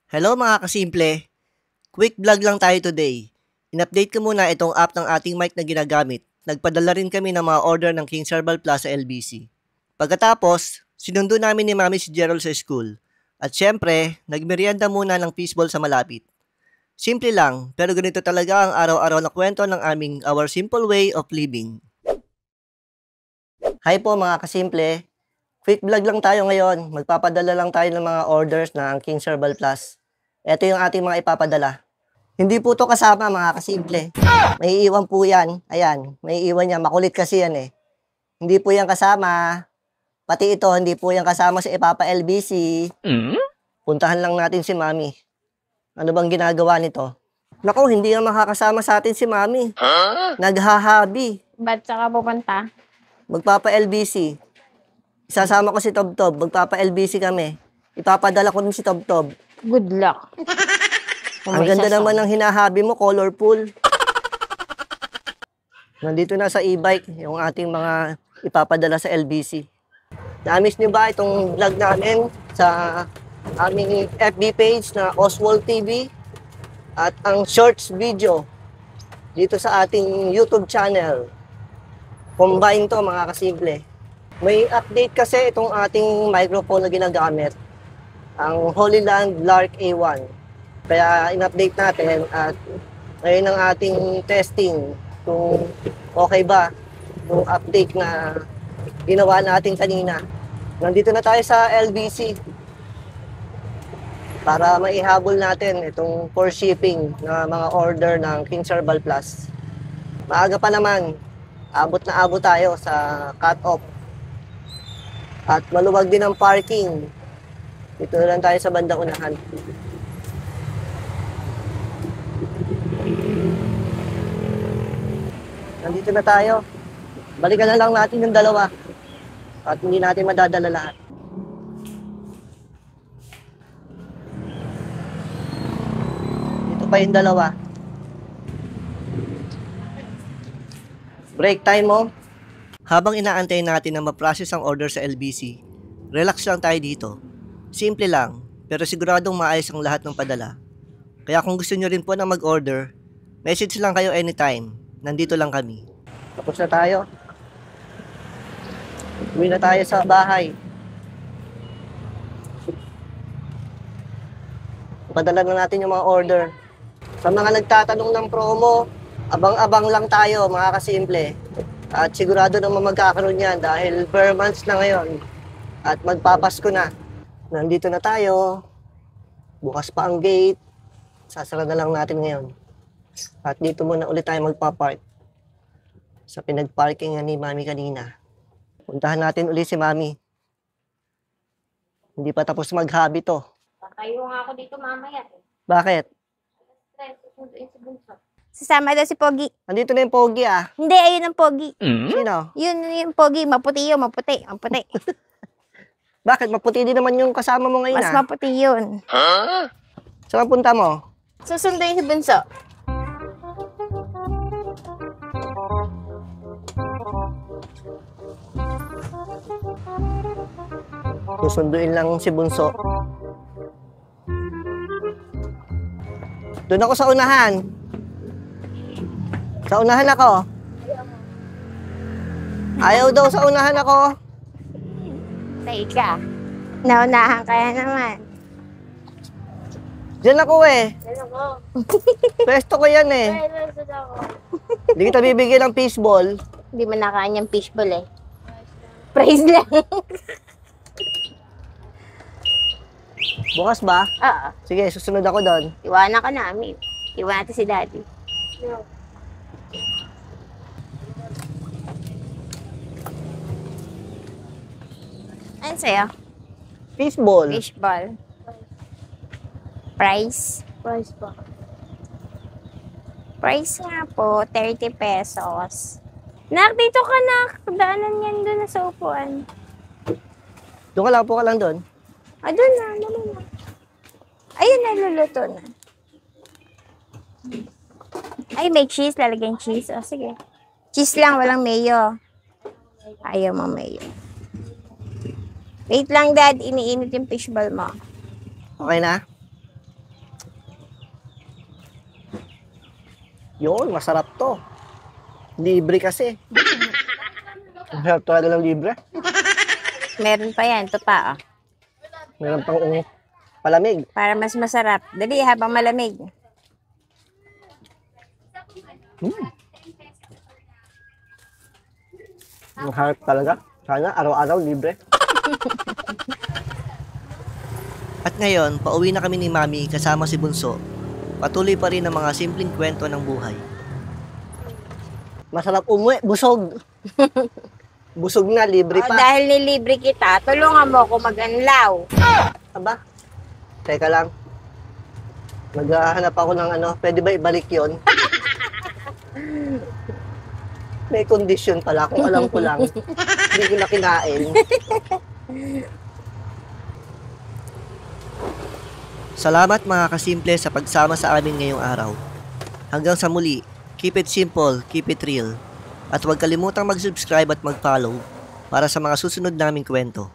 Hello mga kasimple! Quick vlog lang tayo today. In-update ko muna itong app ng ating mic na ginagamit. Nagpadala rin kami ng mga order ng King's Herbal Plus sa LBC. Pagkatapos, sinundo namin ni Mami si Gerald sa school. At syempre, nagmerienda muna ng fishball sa malapit. Simple lang, pero ganito talaga ang araw-araw na kwento ng aming Our Simple Way of Living. Hi po mga kasimple! Quick vlog lang tayo ngayon. Magpapadala lang tayo ng mga orders ng King's Herbal Plus. Ito yung ating mga ipapadala. Hindi po to kasama mga kasimple. May iwan po yan. Ayan, may iwan niya. Makulit kasi yan eh. Hindi po yan kasama. Pati ito, hindi po yan kasama sa ipapa-LBC. Puntahan lang natin si Mami. Ano bang ginagawa nito? Naku, hindi yan makakasama sa atin si Mami. Naghahabi. Ba't saka pupunta? Magpapa-LBC. Isasama ko si Tob-Tob. Magpapa-LBC kami. Ipapadala ko din si Tob-Tob. Good luck. Ang ganda naman ng hinahabi mo, colorful. Nandito na sa e-bike yung ating mga ipapadala sa LBC. Na-miss niyo ba itong vlog namin sa aming FB page na Oswald TV at ang shorts video dito sa ating YouTube channel? Combine to mga kasimple. May update kasi itong ating microphone na ginagamit, ang Holyland Lark A1. Kaya in-update natin at ngayon ang ating testing kung okay ba yung update na ginawa natin kanina. Nandito na tayo sa LBC para maihabol natin itong for shipping na mga order ng King's Herbal Plus. Maaga pa naman, abot na abot tayo sa cut-off. At maluwag din ang parking. Dito na lang tayo sa bandang unahan. Nandito na tayo. Balikan na lang natin yung dalawa. At hindi natin madadala lahat. Dito pa yung dalawa. Break time mo. Habang inaantay natin na ma-process ang order sa LBC, relax lang tayo dito. Simple lang, pero siguradong maayos ang lahat ng padala. Kaya kung gusto nyo rin po na mag-order, message lang kayo anytime. Nandito lang kami. Tapos na tayo. Uwi na tayo sa bahay. Padala na natin yung mga order. Sa mga nagtatanong ng promo, abang-abang lang tayo mga kasimple. At sigurado naman magkakaroon yan dahil per months na ngayon. At magpapasko na. Nandito na tayo. Bukas pa ang gate. Sasara na lang natin ngayon. At dito muna ulit tayo magpapark. Sa pinagparkingan ni Mami kanina. Puntahan natin ulit si Mami. Hindi pa tapos mag-hobby to. Patayo nga ako dito mamaya. Bakit? Sasama daw si Pogi. Andito na yung Pogi ah. Hindi, ayun ang Pogi. Sino? Yun yung Pogi. Maputi yun, maputi. Maputi. Bakit? Maputi din naman yung kasama mo ngayon Mas ah. maputi yun. Saan punta mo? Susunduin si Bunso. Susunduin lang si Bunso. Doon ako sa unahan. Sa unahan ako. Ayaw daw sa unahan ako. Teka. Naunahan kaya naman. Diyan ako eh. Ano ko? Pwesto ko yan eh. Hindi kita bibigyan ng fishball. Hindi mo nakain yung fishbowl eh. Praise lang. Bukas ba? Oo. Sige, susunod ako doon. Iwanan ka namin. Iwanan natin si Daddy. Ano sa'yo? Fishball. Fishball. Price? Price pa. Price nga po, 30 pesos. Nak, dito ka na. Daanan yan doon sa upuan. Doon ka lang po ka lang doon. Ah, doon na. Dali na. Ayun, naluluto na. Ay, may cheese. Lalagyan cheese. O, sige. Cheese lang, walang mayo. Ayaw mo mayo. Wait lang, Dad. Iniinit yung fishball mo. Okay na? Yun, masarap to. Libre kasi. Masarap talaga ng libre. Meron pa yan. Ito pa, oh. Meron pang palamig. Para mas masarap. Dali, habang malamig. Ang harap talaga. Sana araw-araw libre. At ngayon, pauwi na kami ni Mami kasama si Bunso. Patuloy pa rin ang mga simpleng kwento ng buhay. Masarap umuwi, busog. Busog na, libre Oh, pa. dahil nilibre kita, tulungan mo ako mag-anlaw. Aba, teka lang. Maghahanap ako ng pwede ba ibalik yon? May condition pala, kung alam ko lang. Hindi ko na kinain. Salamat mga kasimple sa pagsama sa amin ngayong araw. Hanggang sa muli, keep it simple, keep it real. At huwag kalimutang mag-subscribe at mag-follow para sa mga susunod naming kwento.